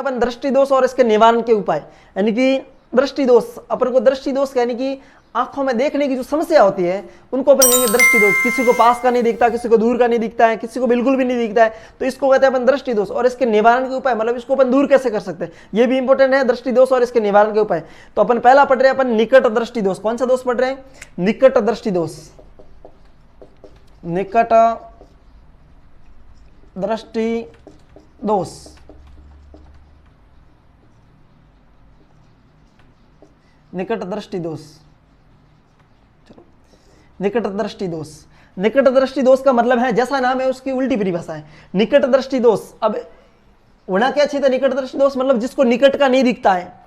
अपन दृष्टि दोष और इसके निवारण के उपाय, यानी कि दृष्टि दोष, अपन को दृष्टि दोष यानी कि आंखों में देखने की जो समस्या होती है उनको अपन कहेंगे दृष्टि दोष। किसी को पास का नहीं दिखता, किसी को दूर का नहीं दिखता है, किसी को बिल्कुल भी नहीं दिखता है, तो इसको कहते हैं अपन दृष्टि दोष। और इसके निवारण के उपाय, मतलब इसको अपन दूर कैसे कर सकते हैं, ये भी इंपॉर्टेंट है, दृष्टि दोष और इसके निवारण के उपाय। तो अपन पहला पढ़ रहे हैं अपन निकट दृष्टि दोष। कौन सा दोष पढ़ रहे हैं? निकट दृष्टि दोष। निकट दृष्टि दोष, निकट दृष्टि दोष। चलो, निकट दृष्टि दोष। निकट दृष्टि दोष का मतलब है, जैसा नाम है उसकी उल्टी परिभाषा है, निकट दृष्टि दोष। अब होना क्या चाहिए था? निकट दृष्टि दोष मतलब जिसको निकट का नहीं दिखता है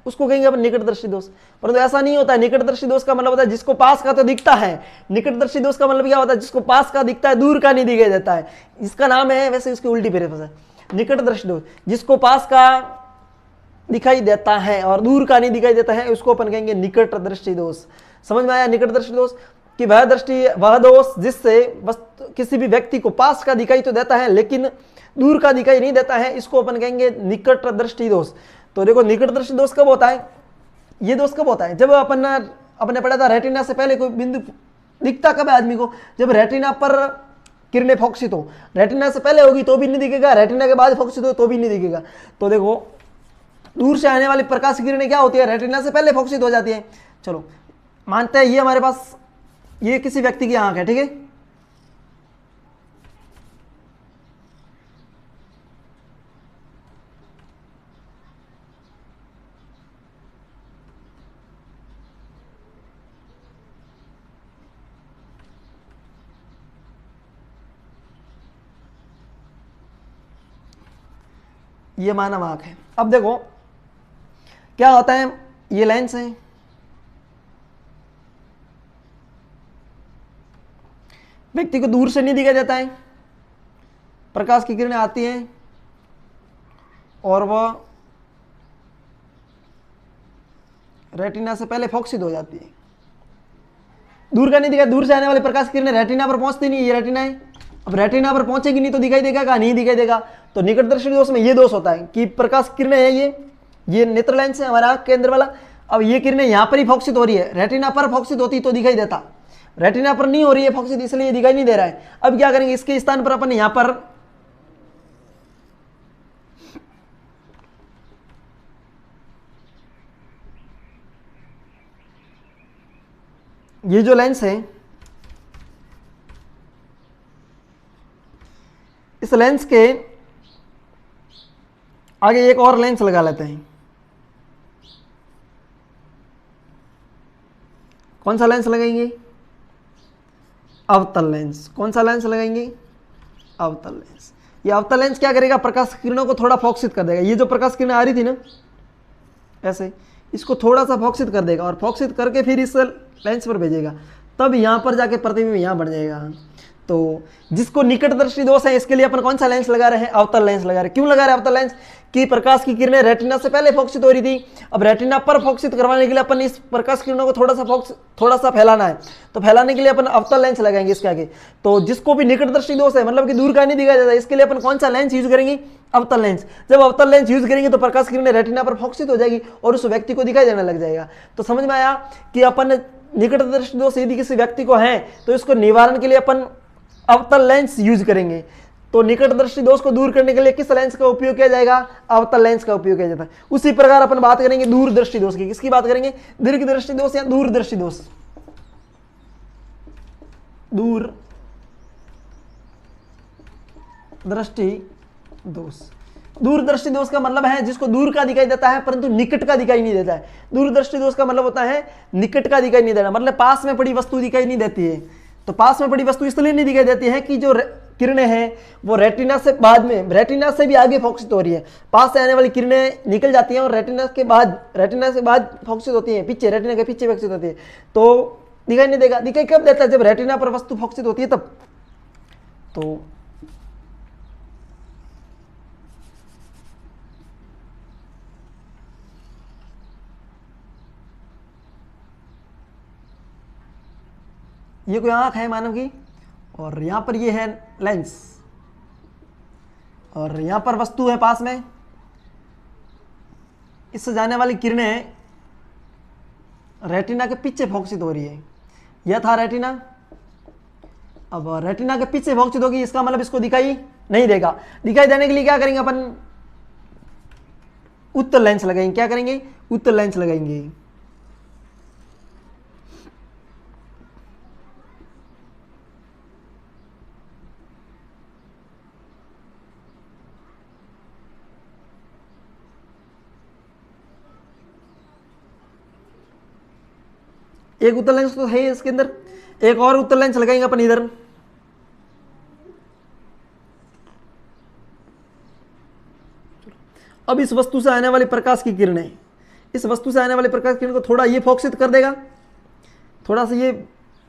उसको कहेंगे अपन निकट दृष्टि दोष, परंतु ऐसा नहीं होता है। निकट दृष्टि दोष का मतलब होता है जिसको पास का तो दिखता है। निकट दृष्टि दोष का मतलब क्या होता है? जिसको पास का दिखता है, दूर का नहीं दिखाई देता है। इसका नाम है, वैसे उसकी उल्टी परिभाषा है निकट दृष्टि दोष। जिसको पास का दिखाई देता है और दूर का नहीं दिखाई देता है उसको अपन कहेंगे निकट दृष्टि दोष। समझ में आया? निकट दृष्टि दोष कि वह दोष जिससे किसी भी व्यक्ति को पास का दिखाई तो देता है लेकिन दूर का दिखाई नहीं देता है, इसको अपन कहेंगे निकट दृष्टि दोष। तो देखो, निकट दृष्टि दोष कब होता है? ये दोष कब होता है? जब अपने पढ़ा था रेटिना से पहले कोई बिंदु दिखता कब है आदमी को? जब रेटिना पर किरणें फोकसित हो। रेटिना से पहले होगी तो भी नहीं दिखेगा, रेटिना के बाद फोकसित हो तो भी नहीं दिखेगा। तो देखो, दूर से आने वाली प्रकाश की किरणें क्या होती है? रेटिना से पहले फोकसित हो जाती है। चलो, मानते हैं ये हमारे पास, ये किसी व्यक्ति की आंख है, ठीक है। ये मानव आंख है। अब देखो क्या होता है, ये लेंस है, व्यक्ति को दूर से नहीं दिखाई देता है, प्रकाश की किरणें आती हैं और वह रेटिना से पहले फोकसित हो जाती है। दूर का नहीं दिखाई, दूर से आने वाली प्रकाश की किरणें रेटिना पर पहुंचती नहीं, ये रेटिना है। अब रेटिना पर पहुंचेगी नहीं तो दिखाई देगा क्या? नहीं दिखाई देगा। तो निकट दृष्टि दोष में ये दोष होता है कि प्रकाश किरणें है, ये नेत्र लेंस है हमारा आंख के अंदर वाला। अब ये किरणें यहाँ पर ही फोकसित हो रही है, रेटिना पर फोकसित होती तो दिखाई देता, रेटिना पर नहीं हो रही है फोकसित, इसलिए ये दिखाई नहीं दे रहा है। अब क्या करेंगे? इसके स्थान पर अपन यहाँ पर ये जो लेंस है, इस लेंस के आगे एक और लेंस लगा लेते हैं। कौन सा लेंस लगाएंगे? अवतल लेंस। कौन सा लेंस लगाएंगे? अवतल लेंस। ये अवतल लेंस क्या करेगा? प्रकाश किरणों को थोड़ा फोकसित कर देगा। ये जो प्रकाश किरणें आ रही थी ना ऐसे, इसको थोड़ा सा फोकसित कर देगा और फोकसित करके फिर इस लेंस पर भेजेगा, तब यहाँ पर जाके प्रतिबिंब यहाँ बढ़ जाएगा। तो जिसको निकट दृष्टि दोष है इसके लिए अपन कौन सा लेंस लगा रहे हैं? अवतल लेंस लगा रहे हैं। क्यों लगा रहे हैं अवतल लेंस? कि प्रकाश की किरणें रेटिना से पहले फोकसित हो रही थी, अब रेटिना पर फोकसित करवाने के लिए अपन इस प्रकाश किरणों को थोड़ा सा फैलाना है, तो फैलाने के लिए अपन अवतल लेंस लगाएंगे इसके आगे। तो जिसको भी निकट दृष्टि दोष है, मतलब कि दूर का नहीं दिखाई देता, इसके लिए अपन कौन सा लेंस यूज करेंगे? अवतल लेंस। जब अवतल लेंस यूज करेंगे तो प्रकाश की किरणें रेटिना पर फोकसित हो जाएगी और उस व्यक्ति को दिखाई देने लग जाएगा। तो समझ में आया कि अपन निकट दृष्टि दोष यदि किसी व्यक्ति को है तो इसको निवारण के लिए अपन अवतल लेंस यूज करेंगे। तो निकट दृष्टि दोष को दूर करने के लिए किस लेंस का उपयोग किया जाएगा? अवतल लेंस का उपयोग किया जाता है। उसी प्रकार अपन बात करेंगे दूर दृष्टि दोष की। किसकी बात करेंगे? दीर्घ दृष्टि दोष या दूर दृष्टि दोष। दूर दृष्टि दोष। दूर दृष्टि दोष का मतलब है जिसको दूर का दिखाई देता है परंतु निकट का दिखाई नहीं देता है। दूर दृष्टि दोष का मतलब होता है निकट का दिखाई नहीं देना, मतलब पास में पड़ी वस्तु दिखाई नहीं देती है। तो पास में पड़ी वस्तु इसलिए नहीं दिखाई देती है कि जो किरणें हैं वो रेटिना से बाद में, रेटिना से भी आगे फोकसित हो रही है। पास से आने वाली किरणें निकल जाती हैं और रेटिना से बाद फोकसित होती हैं, पीछे रेटिना के पीछे फोकसित होती है, तो दिखाई नहीं देगा। दिखाई कब देता है? जब रेटिना पर वस्तु फोकसित होती है तब। तो ये कोई आंख है मानव की और यहाँ पर ये है लेंस और यहाँ पर वस्तु है पास में इससे जाने वाली किरणें रेटिना के पीछे फोकसित हो रही है। यह था रेटिना। अब रेटिना के पीछे फोकसित होगी, इसका मतलब इसको दिखाई नहीं देगा। दिखाई देने के लिए क्या करेंगे अपन, उत्तल लेंस लगाएंगे। क्या करेंगे, उत्तल लेंस लगाएंगे। एक उत्तल लेंस तो है इसके अंदर, एक और उत्तल लेंस लगाएंगे अपन इधर। अब इस वस्तु से आने वाली प्रकाश की किरणें, इस वस्तु से आने वाली प्रकाश की किरण को थोड़ा ये फोकसित कर देगा, थोड़ा सा ये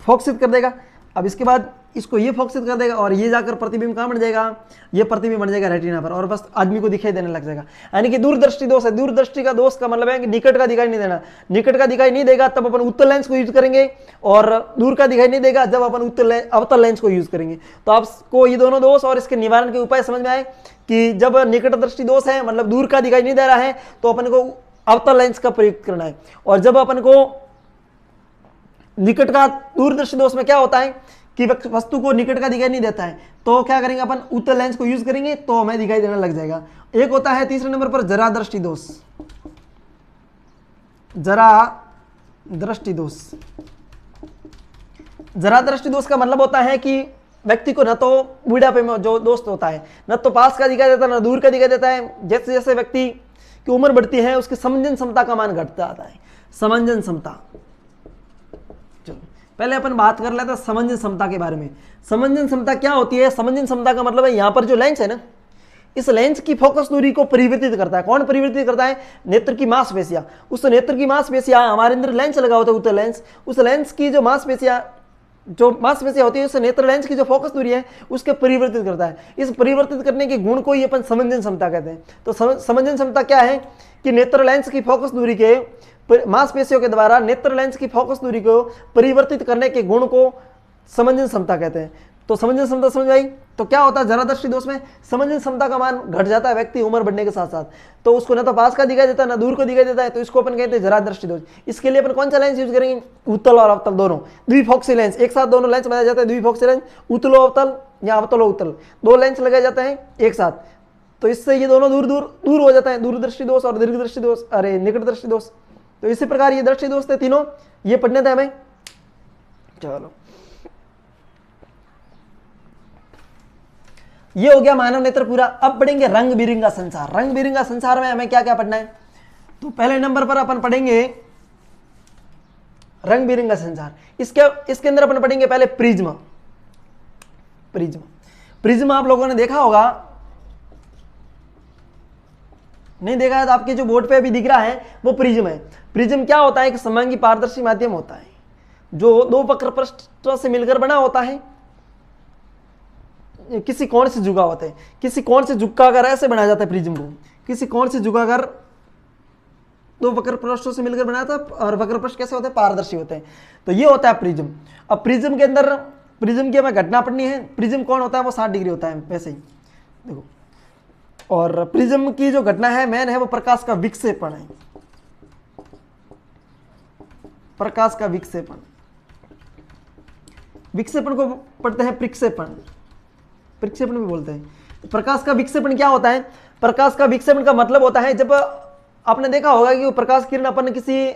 फोकसित कर देगा। अब इसके बाद इसको ये फोकसित कर देगा और ये जाकर प्रतिबिंब कहाँ बन जाएगा, ये प्रतिबिंब बन जाएगा रेटिना पर और बस आदमी को दिखाई देने लग जाएगा। यानी कि दूरदृष्टि दोष है। दूरदृष्टि का दोष का मतलब है कि निकट का दिखाई नहीं देना। निकट का दिखाई नहीं देगा तब अपन उत्तल लेंस को यूज करेंगे, और दूर का दिखाई नहीं देगा जब अपन अवतल लेंस को यूज करेंगे। तो आपको ये दोनों दोष और इसके निवारण के उपाय समझ में आए कि जब निकट दृष्टि दोष है, मतलब दूर का दिखाई नहीं दे रहा है, तो अपन को अवतल लेंस का प्रयोग करना है। और जब अपन को निकट का, दूरदृष्टि दोष में क्या होता है कि वस्तु को निकट का दिखाई नहीं देता है, तो क्या करेंगे अपन, उत्तल लेंस को यूज करेंगे तो हमें दिखाई देने लग जाएगा। एक होता है तीसरे नंबर पर जरा दृष्टि दोष। जरा दृष्टि दोष, जरा दृष्टि दोष का मतलब होता है कि व्यक्ति को न तो बुढ़ापे में जो दोस्त होता है, न तो पास का दिखाई देता है, न दूर का दिखाई देता है। जैसे जैसे व्यक्ति की उम्र बढ़ती है उसकी समंजन क्षमता का मान घटता आता है। समंजन क्षमता, चलो पहले अपन बात कर लेते हैं समंजन क्षमता के बारे में। समंजन क्षमता क्या होती है? समंजन क्षमता का मतलब है यहाँ पर जो लेंस है ना, इस लेंस की फोकस दूरी को परिवर्तित करता है। कौन परिवर्तित करता है? नेत्र की मांसपेशियां। उस नेत्र की मांसपेशियां, हमारे अंदर लेंस लगा होता है उत्तल लेंस, उस लेंस की जो मांसपेशियां होती है, उस नेत्र लेंस की जो फोकस दूरी है उसके परिवर्तित करता है। इस परिवर्तित करने के गुण को ही अपन समंजन क्षमता कहते हैं। तो समंजन क्षमता क्या है कि नेत्र लेंस की फोकस दूरी के मांसपेशियों के द्वारा नेत्र लेंस की फोकस दूरी को परिवर्तित करने के गुण को समंजन क्षमता कहते हैं। तो समंजन क्षमता समझ आई? तो क्या होता है जरा दृष्टि दोष में? समंजन क्षमता का मान घट जाता है व्यक्ति उम्र बढ़ने के साथ साथ, तो उसको ना तो पास का दिखाई देता है ना दूर को दिखाई देता है, तो इसको अपन कहते हैं जरा दृष्टि दोष। इसके लिए अपन कौन सा लेंस यूज करेंगे? उत्तल और अवतल दोनों, द्विफोक्सी लेंस। एक साथ दोनों लेंस बनाया जाता है, द्विफोक्सी लेंस, उत्तलो अवतल या अवतलो उत्तल, दो लेंस लगाए जाते हैं एक साथ। तो इससे ये दोनों दूर दूर दूर हो जाता है, दूरदृष्टि दोष और दीर्घ दृष्टि दोष, अरे निकट दृष्टि दोष। तो इसी प्रकार ये दृष्टि दोष थे तीनों, ये पढ़ने थे हमें। चलो ये हो गया मानव नेत्र पूरा। अब पढ़ेंगे रंग बिरंगा संसार। रंग बिरंगा संसार में हमें क्या क्या पढ़ना है? तो पहले नंबर पर अपन पढ़ेंगे रंग बिरंगा संसार। इसके अंदर अपन पढ़ेंगे पहले प्रिज्म। प्रिज्म, प्रिज्म आप लोगों ने देखा होगा, नहीं देखा है तो आपके जो बोर्ड पे अभी दिख रहा है वो प्रिज्म है। प्रिज्म क्या होता है? एक समअंगी पारदर्शी माध्यम होता है जो दो वक्र पृष्ठों से मिलकर बना होता है, किसी कोण से झुका होता है। किसी कोण से झुकाकर ऐसे बनाया जाता है प्रिज्म को, किसी कोण से झुकाकर दो वक्र पृष्ठों से मिलकर बनाया था, और वक्र पृष्ठ कैसे होते हैं? पारदर्शी होते हैं। तो ये होता है प्रिज्म। अब प्रिज्म के अंदर, प्रिज्म की हमें घटना पढ़नी है। प्रिज्म कौन होता है? वो 60 डिग्री होता है वैसे ही देखो। और प्रिज्म की जो घटना है मेन है वो प्रकाश का विक्षेपण है। प्रकाश का विक्षेपण, विक्षेपण को पढ़ते हैं प्रक्षेपण, प्रक्षेपण भी बोलते हैं। प्रकाश का विक्षेपण क्या होता है? प्रकाश का विक्षेपण का मतलब होता है, जब आपने देखा होगा कि वो प्रकाश किरण अपन किसी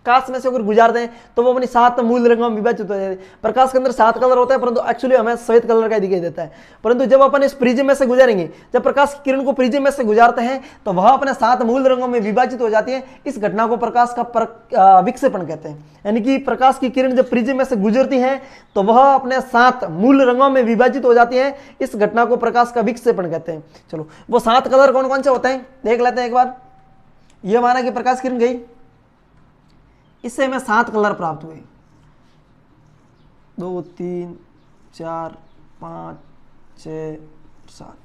कांच में से अगर गुजारते हैं तो वो अपनी 7 मूल रंगों में विभाजित हो जाते हैं। प्रकाश के अंदर 7 कलर होता है, परंतु एक्चुअली हमें सफेद कलर का दिखाई देता है। परंतु जब अपन इस प्रिज्म में से गुजारेंगे, जब प्रकाश की किरण को प्रिज्म में से गुजारते हैं तो वह अपने 7 मूल रंगों में विभाजित हो जाती है। इस घटना को प्रकाश का विक्षेपण कहते हैं। यानी कि प्रकाश की किरण जब प्रिज्म में से गुजरती है तो वह अपने 7 मूल रंगों में विभाजित हो जाती है। इस घटना को प्रकाश का विक्षेपण कहते हैं। चलो वो 7 कलर कौन कौन से होते हैं देख लेते हैं एक बार। ये माना कि प्रकाश किरण गई, इससे हमें 7 कलर प्राप्त हुए, 2 3 4 5 6 7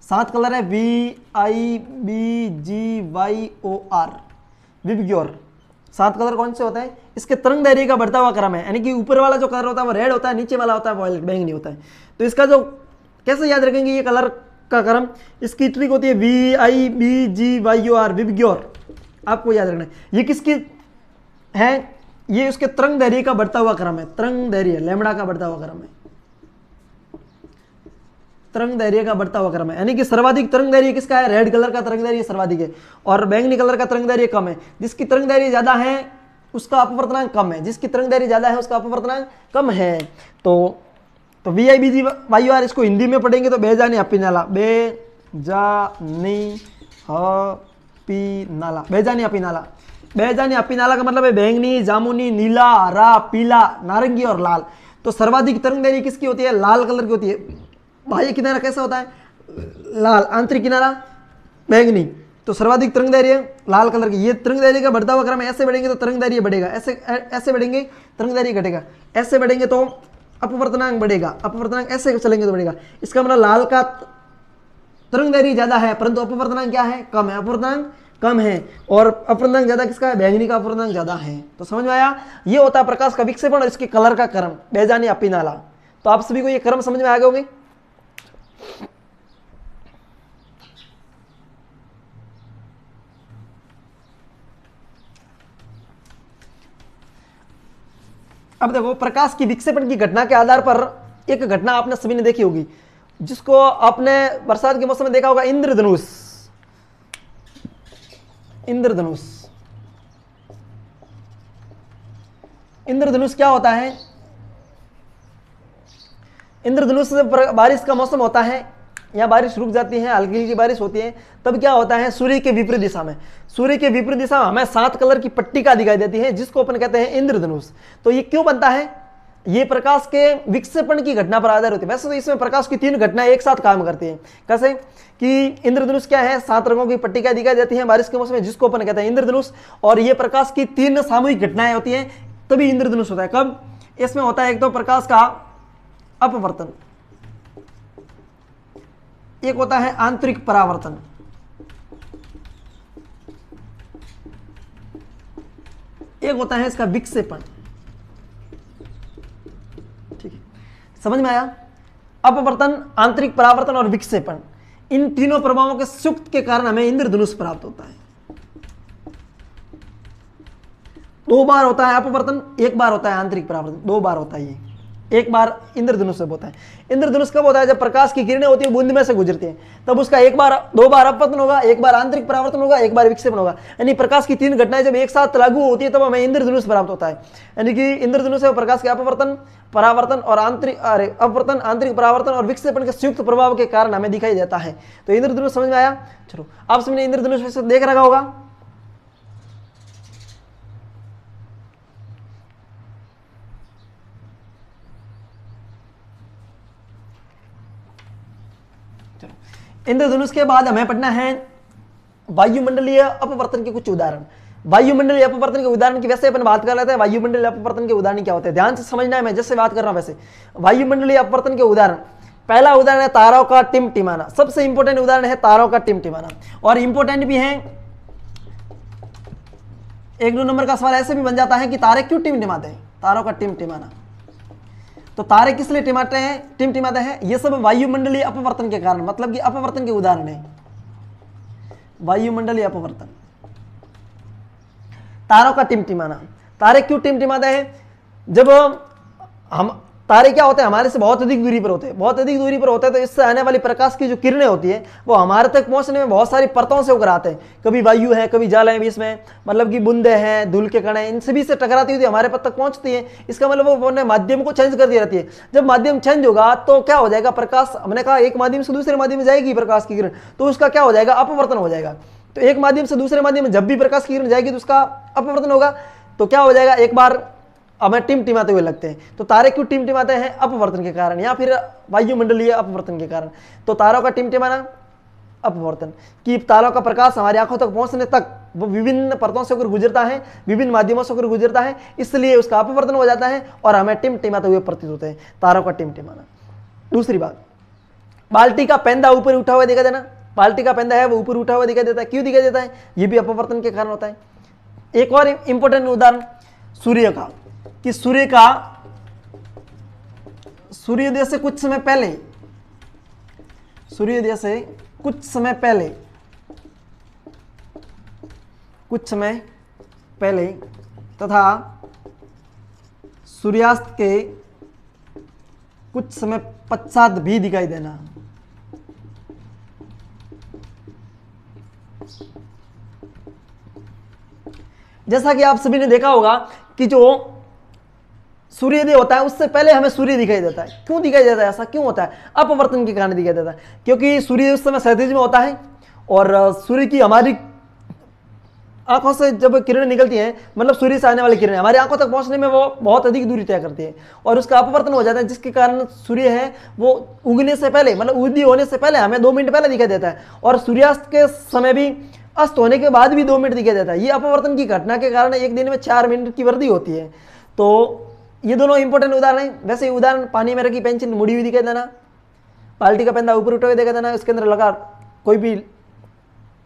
7 कलर है, VIBGYOR, विबग्योर। 7 कलर कौन से होते हैं? इसके तरंग दैर्घ्य का बढ़ता हुआ क्रम है, यानी कि ऊपर वाला जो कलर होता है वो रेड होता है, नीचे वाला होता है वॉयलेट, बैंगनी होता है। तो इसका जो कैसे याद रखेंगे ये कलर का क्रम? इसकी ट्रिक होती है VIBGYOR, विबग्योर। आपको याद रखना है। ये किसकी है, ये उसके तरंग दैर्घ्य का बढ़ता हुआ क्रम है, तरंग दैर्घ्य लैम्बडा का बढ़ता हुआ क्रम है, तरंग दैर्घ्य का बढ़ता हुआ क्रम है। यानी कि सर्वाधिक तरंग दैर्घ्य किसका है, रेड कलर का तरंग दैर्घ्य सर्वाधिक है और बैंगनी कलर का तरंग दैर्घ्य कम है। जिसकी तरंग दैर्घ्य ज्यादा है उसका अपवर्तनांक कम है, जिसकी तरंग दैर्घ्य ज्यादा है उसका अपवर्तनांक कम है। तो VIBG वायु आर, इसको हिंदी में पढ़ेंगे तो बेजानी हपी नाला, बेजानी हपी नाला, बेजानी हपी नाला। बेजानी हपी नाला का मतलब है बैंगनी, जामुनी, नीला, हरा, पीला, नारंगी और लाल। तो सर्वाधिक तरंग दैर्घ्य किसकी होती है, लाल कलर की होती है। बाह्य किनारा कैसा होता है, लाल, आंतरिक किनारा बैंगनी। तो सर्वाधिक तरंग दैर्घ्य लाल कलर की। ये तरंग दैर्घ्य का बढ़ता हुआ क्रम है, ऐसे बढ़ेंगे तो तरंग दैर्घ्य बढ़ेगा, ऐसे बढ़ेंगे तरंग दैर्घ्य घटेगा, ऐसे बढ़ेंगे तो अपवर्तनांक बढ़ेगा, अपवर्तनांक ऐसे चलेंगे तो बढ़ेगा। इसका मतलब लाल का तरंग दैर्घ्य ज्यादा है परंतु अपवर्तनांक क्या है, कम है, अपवर्तनांक कम है। और अपवर्तनांक ज्यादा किसका है, बैंगनी का अपवर्तनांक ज्यादा है। तो समझ में आया, ये होता है प्रकाश का विक्षेपण और इसके कलर का क्रम, बेजानी अपी नाला। तो आप सभी को ये क्रम समझ में आ गए होंगे। अब देखो, प्रकाश की विक्षेपण की घटना के आधार पर एक घटना आपने सभी ने देखी होगी, जिसको आपने बरसात के मौसम में देखा होगा, इंद्रधनुष। इंद्रधनुष, इंद्रधनुष क्या होता है, इंद्रधनुष से बारिश का मौसम होता है या बारिश रुक जाती है, हल्की हल्की बारिश होती है, तब क्या होता है, सूर्य के विपरीत दिशा में, सूर्य के विपरीत दिशा में हमें 7 कलर की पट्टिका दिखाई देती है, जिसको अपन कहते हैं इंद्रधनुष। तो ये क्यों बनता है, ये प्रकाश के विक्षेपण की घटना पर आधारित होती है। वैसे तो इसमें प्रकाश की 3 घटनाएं एक साथ काम करती हैं। कैसे कि इंद्रधनुष क्या है, 7 रंगों की पट्टिका दिखाई देती है बारिश के मौसम में, जिसको अपन कहते हैं इंद्रधनुष। और ये प्रकाश की 3 सामूहिक घटनाएं होती हैं, तभी इंद्रधनुष होता है। कब, इसमें होता है एक तो प्रकाश का अपवर्तन, एक होता है आंतरिक परावर्तन, एक होता है इसका विक्षेपण। ठीक है, समझ में आया। अपवर्तन, आंतरिक परावर्तन और विक्षेपण, इन तीनों प्रभावों के संयुक्त के कारण हमें इंद्रधनुष प्राप्त होता है। 2 बार होता है अपवर्तन, 1 बार होता है आंतरिक परावर्तन, 2 बार होता है ये, 1 बार इंद्रधनुष से होता है। इंद्रधनुष कब होता है, जब प्रकाश की किरणें होती है बूंद में से गुजरती हैं, तब उसका 1 बार 2 बार अपवर्तन होगा, 1 बार आंतरिक परावर्तन होगा, 1 बार विक्षेपण होगा। यानी प्रकाश की 3 घटनाएं जब एक साथ लागू होती है तब हमें इंद्रधनुष प्राप्त होता है। यानी कि इंद्रधनुष है प्रकाश के अपवर्तन, परावर्तन और अपवर्तन, आंतरिक परावर्तन और विक्षेपण के संयुक्त प्रभाव के कारण हमें दिखाई देता है। तो इंद्रधनुष समझ में आया। चलो, आप सबने इंद्रधनुष वैसे देख रखा होगा। इंद्रधनुष के बाद हमें पढ़ना है वायुमंडलीय अपवर्तन के कुछ उदाहरण। वायुमंडलीय अपवर्तन के उदाहरण की वैसे अपन बात कर रहे थे, वायुमंडलीय अपवर्तन के उदाहरण क्या होते हैं, ध्यान से समझना है, मैं जैसे बात कर रहा हूं वैसे। वायुमंडलीय अपवर्तन के उदाहरण, पहला उदाहरण है तारों का टिमटिमाना। सबसे इंपॉर्टेंट उदाहरण है तारों का टिमटिमाना, और इंपॉर्टेंट भी है। 1-2 नंबर का सवाल ऐसे भी बन जाता है कि तारे क्यों टिमटिमाते हैं, तारों का टिमटिमाना। तो तारे किस लिए टिमटिमाते हैं, ये सब वायुमंडलीय अपवर्तन के कारण, मतलब कि अपवर्तन के उदाहरण है। वायुमंडलीय अपवर्तन, तारों का टिमटिमाना। तारे क्यों टिमटिमाते हैं, जब हम तारे क्या होते हैं, हमारे से बहुत अधिक दूरी पर होते हैं, बहुत अधिक दूरी पर होते हैं, तो इससे आने वाली प्रकाश की जो किरणें होती है वो हमारे तक पहुंचने में बहुत सारी परतों से होकर आते हैं। कभी वायु है, कभी जल है बीच में, मतलब कि बूंदे हैं, धूल के कण हैं, इन सभी से टकराती हुई हमारे तक पहुंचती है। इसका मतलब वो अपने माध्यम को चेंज करती रहती है। जब माध्यम चेंज होगा तो क्या हो जाएगा, प्रकाश, हमने कहा एक माध्यम से दूसरे माध्यम में जाएगी प्रकाश की किरण, तो उसका क्या हो जाएगा, अपवर्तन हो जाएगा। तो एक माध्यम से दूसरे माध्यम में जब भी प्रकाश की किरण जाएगी तो उसका अपवर्तन होगा। तो क्या हो जाएगा, एक बार हमें टिमटिमाते हुए लगते हैं। तो तारे क्यों टिमटिमाते हैं, अपवर्तन के कारण या फिर वायुमंडलीय अपवर्तन के कारण। तो तारों का टिमटिमाना, अपवर्तन, कि तारों का प्रकाश हमारी आंखों तक पहुंचने तक वो विभिन्न परतों से होकर गुजरता है, विभिन्न माध्यमों से होकर गुजरता है, इसलिए उसका अपवर्तन हो जाता है और हमें टिमटिमाते हुए प्रतीत होते हैं, तारों का टिमटिमाना। दूसरी बात, बाल्टी का पेंदा ऊपर उठा हुआ दिखाई देना, बाल्टी का पेंदा है वो ऊपर उठा हुआ दिखाई देता है, क्यों दिखाई देता है, ये भी अपवर्तन के कारण होता है। एक और इंपॉर्टेंट उदाहरण सूर्य का, कि सूर्योदय से कुछ समय पहले, सूर्योदय से कुछ समय कुछ समय पहले तथा सूर्यास्त के कुछ समय पश्चात भी दिखाई देना। जैसा कि आप सभी ने देखा होगा कि जो सूर्योदय होता है उससे पहले हमें सूर्य दिखाई देता है। क्यों दिखाई देता है? ऐसा क्यों होता है? अपवर्तन के कारण दिखाई देता है, क्योंकि सूर्य उस समय क्षैतिज में होता है और सूर्य की हमारी आंखों से जब किरणें निकलती हैं, मतलब सूर्य से आने वाली किरणें हमारी आंखों तक पहुंचने में वो बहुत अधिक दूरी तय करती है और उसका अपवर्तन हो जाता है, जिसके कारण सूर्य है वो उगने से पहले, मतलब उदय होने से पहले हमें 2 मिनट पहले दिखाई देता है और सूर्यास्त के समय भी अस्त होने के बाद भी 2 मिनट दिखाई देता है। ये अपवर्तन की घटना के कारण एक दिन में 4 मिनट की वृद्धि होती है। तो ये दोनों इंपॉर्टेंट उदाहरण हैं। वैसे उदाहरण पानी में रखी पेंसिल मुड़ी हुई दिखाई देना, बाल्टी का पेंदा ऊपर उठा हुआ दिखाई देना, उसके अंदर लगा कोई भी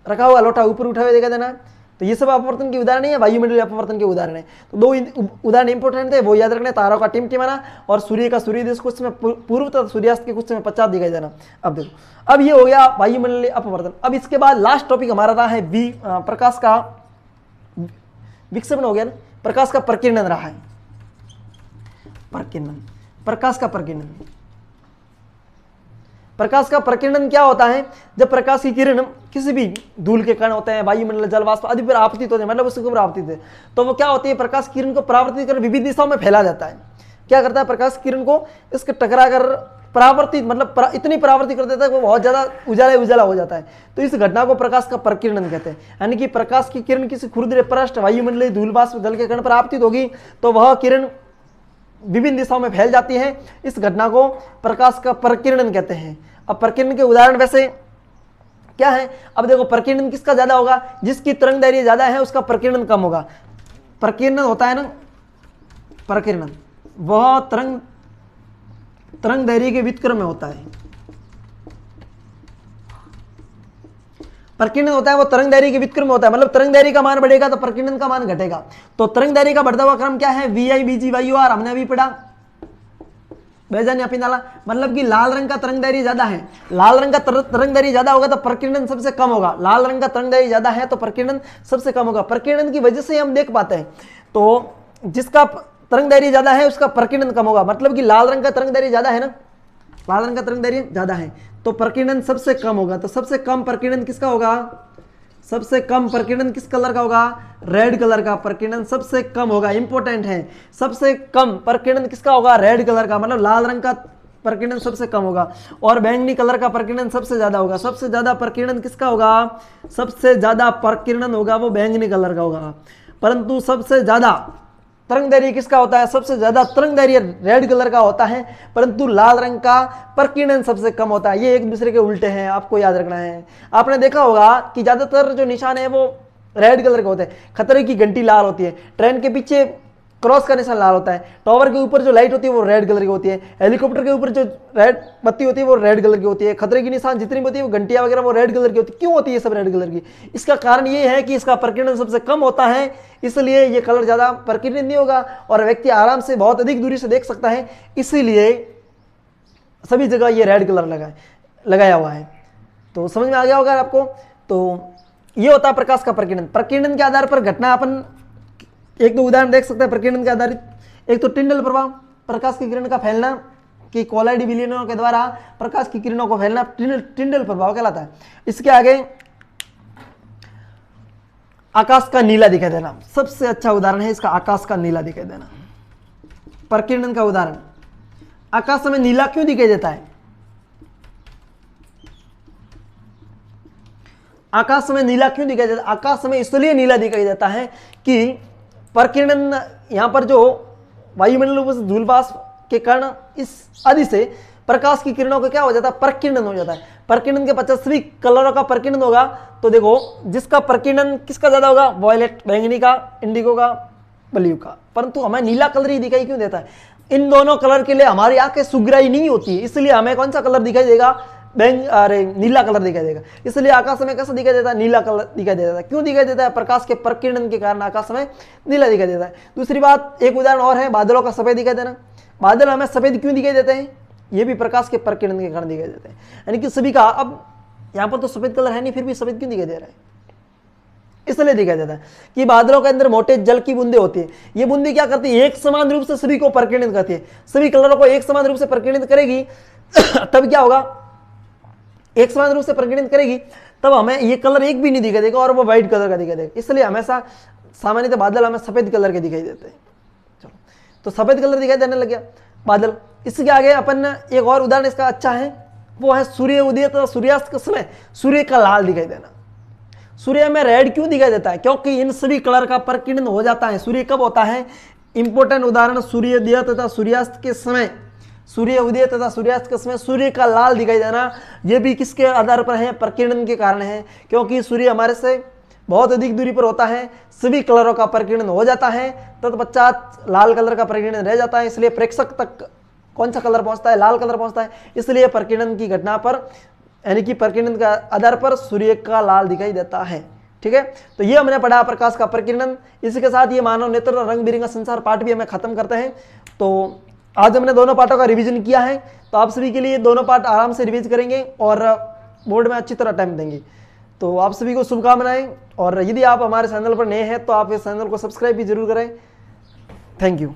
रखा हुआ लोटा ऊपर उठा हुआ दिखाई देना। तो ये सब अपवर्तन के उदाहरण है, वायुमंडलीय अपवर्तन के उदाहरण है। तो 2 उदाहरण इंपॉर्टेंट थे, वो याद रखना, तारों का टिमटिमाना और सूर्य का सूर्योदय कुछ समय पूर्व तथा सूर्यास्त के कुछ समय पश्चात दिखाई देना। अब देखो, अब ये हो गया वायुमंडलीय अपवर्तन। अब इसके बाद लास्ट टॉपिक हमारा रहा है प्रकाश का विक्षेपण हो गया ना, प्रकाश का प्रकीर्णन रहा है। प्रकीर्णन, प्रकाश का प्रकीर्णन। प्रकाश का प्रकीर्णन क्या होता है? जब प्रकाश की किरण किसी भी धूल के कण होते हैं, वायुमंडल, जल वाष्प आदि पर आपतित होते हैं, मतलब उसके ऊपर आपतित है, तो वो क्या होती है? प्रकाश की किरण को परावर्तित कर विविध दिशाओं में फैला जाता है। क्या करता है? प्रकाश की किरण को इसके टकरा कर परावर्तित, मतलब इतनी परावर्तित कर देता है कि वो बहुत ज्यादा उजाला हो जाता है। तो इस घटना को प्रकाश का प्रकीर्णन कहते हैं। यानी कि प्रकाश की किरण किसी खुरदरे पृष्ठ, वायुमंडलीय, धूल वाष्प, जल के कण पर आपतित होगी तो वह किरण विभिन्न दिशाओं में फैल जाती है। इस घटना को प्रकाश का प्रकीर्णन कहते हैं। अब प्रकीर्णन के उदाहरण वैसे क्या है? अब देखो, प्रकीर्णन किसका ज्यादा होगा? जिसकी तरंग दैर्घ्य ज्यादा है उसका प्रकीर्णन कम होगा। प्रकीर्णन होता है ना, प्रकीर्णन वह तरंग दैर्घ्य के व्युत्क्रम में होता है। प्रकीर्णन होता है वो तरंग दैर्घ्य के व्युत्क्रम में होता है, मतलब तरंग दैर्घ्य का मान बढ़ेगा तो प्रकीर्णन का मान घटेगा। तो तरंग दैर्घ्य का बढ़ता हुआ क्रम क्या है? VI, VG, YUR, हमने अभी पढ़ा, बेजान या पिनाला, मतलब कि लाल रंग का तरंग दैर्घ्य ज्यादा है, लाल रंग का तरंग दैर्घ्य ज्यादा होगा तो प्रकीर्णन सबसे कम होगा। लाल रंग का तरंग दैर्घ्य ज्यादा है तो प्रकीर्णन सबसे कम होगा। प्रकीर्णन की वजह से हम देख पाते हैं, तो जिसका तरंग दैर्घ्य ज्यादा है उसका प्रकीर्णन कम होगा, मतलब कि लाल रंग का तरंग दैर्घ्य ज्यादा है ना, लाल रंग का तरंग दैर्घ्य ज्यादा है तो प्रकीर्णन सबसे कम होगा। तो सबसे कम प्रकीर्णन किसका होगा? सबसे कम प्रकीर्णन किस कलर का होगा? रेड कलर का प्रकीर्णन सबसे कम होगा। इंपॉर्टेंट है, सबसे कम प्रकीर्णन किसका होगा? रेड कलर का, मतलब लाल रंग का प्रकीर्णन सबसे कम होगा और बैंगनी कलर का प्रकीर्णन सबसे ज्यादा होगा। सबसे ज्यादा प्रकीर्णन किसका होगा? सबसे ज्यादा प्रकीर्णन होगा वो बैंगनी कलर का होगा। परंतु सबसे ज्यादा तरंग दैर्घ्य किसका होता है? सबसे ज्यादा तरंग दैर्घ्य रेड कलर का होता है, परंतु लाल रंग का प्रकीर्णन सबसे कम होता है। ये एक दूसरे के उल्टे हैं, आपको याद रखना है। आपने देखा होगा कि ज्यादातर जो निशान है वो रेड कलर के होते हैं। खतरे की घंटी लाल होती है, ट्रेन के पीछे क्रॉस का निशान लाल होता है, टावर के ऊपर जो लाइट होती है वो रेड कलर की होती है, हेलीकॉप्टर के ऊपर जो रेड बत्ती होती है वो रेड कलर की होती है, खतरे की निशान जितनी होती है वो घंटियां वगैरह वो रेड कलर की होती है। क्यों होती है सब रेड कलर की? इसका कारण ये है कि इसका प्रकीर्णन सबसे कम होता है, इसलिए ये कलर ज्यादा प्रकीर्णन नहीं होगा और व्यक्ति आराम से बहुत अधिक दूरी से देख सकता है, इसीलिए सभी जगह ये रेड कलर लगाया हुआ है। तो समझ में आ गया होगा आपको। तो ये होता है प्रकाश का प्रकीर्णन। प्रकीर्णन के आधार पर घटना अपन एक दो उदाहरण देख सकते हैं प्रकीर्णन के आधारित। एक तो टिंडल प्रभाव, प्रकाश की किरण का फैलना, कि कोलाइड विलीनों के द्वारा प्रकाश की किरणों को फैलना टिंडल प्रभाव कहलाता है। इसके आगे आकाश का नीला दिखाई देना, सबसे अच्छा उदाहरण है इसका, आकाश का नीला दिखाई देना, प्रकीर्णन का उदाहरण। आकाश में नीला क्यों दिखाई देता है? आकाश में नीला क्यों दिखाई देता है? आकाश में इसलिए नीला दिखाई देता है कि प्रकीर्णन, यहां पर जो वायुमंडल से धूल वाष्प के कारण इस आदि से प्रकाश की किरणों का क्या हो जाता है? प्रकीर्णन हो जाता है। प्रकीर्णन के 50 कलरों का प्रकीर्णन होगा, तो देखो जिसका प्रकीर्णन किसका ज्यादा होगा? वॉयलेट, बैंगनी का, इंडिगो का, ब्लू का। परंतु हमें नीला कलर ही दिखाई क्यों देता है? इन दोनों कलर के लिए हमारी आंखें सुग्राही नहीं होती है, इसलिए हमें कौन सा कलर दिखाई देगा? नीला कलर दिखाई देगा। इसलिए आकाश में कैसा दिखाई देता है? नीला कलर दिखाई देता है। क्यों दिखाई देता है? प्रकाश के प्रकीर्णन के कारण आकाश में नीला दिखाई देता है। दूसरी बात, एक उदाहरण और है, बादलों का सफेद दिखाई देना। बादल हमें सफेद क्यों दिखाई देते हैं? ये भी प्रकाश के प्रकीर्णन के कारण दिखाई देते हैं। यानी कि सभी का, अब यहां पर तो सफेद कलर है नहीं, फिर भी सफेद क्यों दिखाई दे रहा है? इसलिए दिखाई देता है कि बादलों के अंदर मोटे जल की बूंदे होती है। ये बूंदी क्या करती है, एक समान रूप से सभी को प्रकीर्णित करती है, सभी कलरों को एक समान रूप से प्रकीर्णित करेगी तब क्या होगा, एक समान रूप से प्रकीर्णित करेगी तब हमें ये कलर एक भी नहीं दिखाई देगा और वो व्हाइट कलर का दिखाई देगा। इसलिए हमेशा सामान्यतः बादल हमें सफेद कलर के दिखाई देते हैं। चलो, तो सफेद कलर दिखाई देने लग गया बादल। इसके आगे अपन एक और उदाहरण इसका अच्छा है, वो है सूर्य उदय तथा सूर्यास्त के समय सूर्य का लाल दिखाई देना। सूर्य में रेड क्यों दिखाई देता है, क्योंकि इन सभी कलर का प्रकीर्णन हो जाता है। सूर्य कब होता है, इंपोर्टेंट उदाहरण सूर्योदय तथा सूर्यास्त के समय, सूर्य उदय तथा सूर्यास्त के समय सूर्य का लाल दिखाई देना, यह भी किसके आधार पर है, प्रकीर्णन के कारण है। क्योंकि सूर्य हमारे से बहुत अधिक दूरी पर होता है, सभी कलरों का प्रकीर्णन हो जाता है, तत्पश्चात लाल कलर का प्रकीर्णन रह जाता है, इसलिए प्रेक्षक तक कौन सा कलर पहुंचता है, लाल कलर पहुंचता है। इसलिए प्रकीर्णन की घटना पर यानी कि प्रकीर्णन के आधार पर सूर्य का लाल दिखाई देता है। ठीक है, तो ये हमने पढ़ा प्रकाश का प्रकीर्णन। इसी के साथ ये मानव नेत्र और रंग बिरंगा संसार पाठ भी हमें खत्म करते हैं। तो आज हमने दोनों पाठों का रिवीजन किया है, तो आप सभी के लिए दोनों पाठ आराम से रिवीज करेंगे और बोर्ड में अच्छी तरह टाइम देंगे। तो आप सभी को शुभकामनाएं, और यदि आप हमारे चैनल पर नए हैं तो आप इस चैनल को सब्सक्राइब भी जरूर करें। Thank you.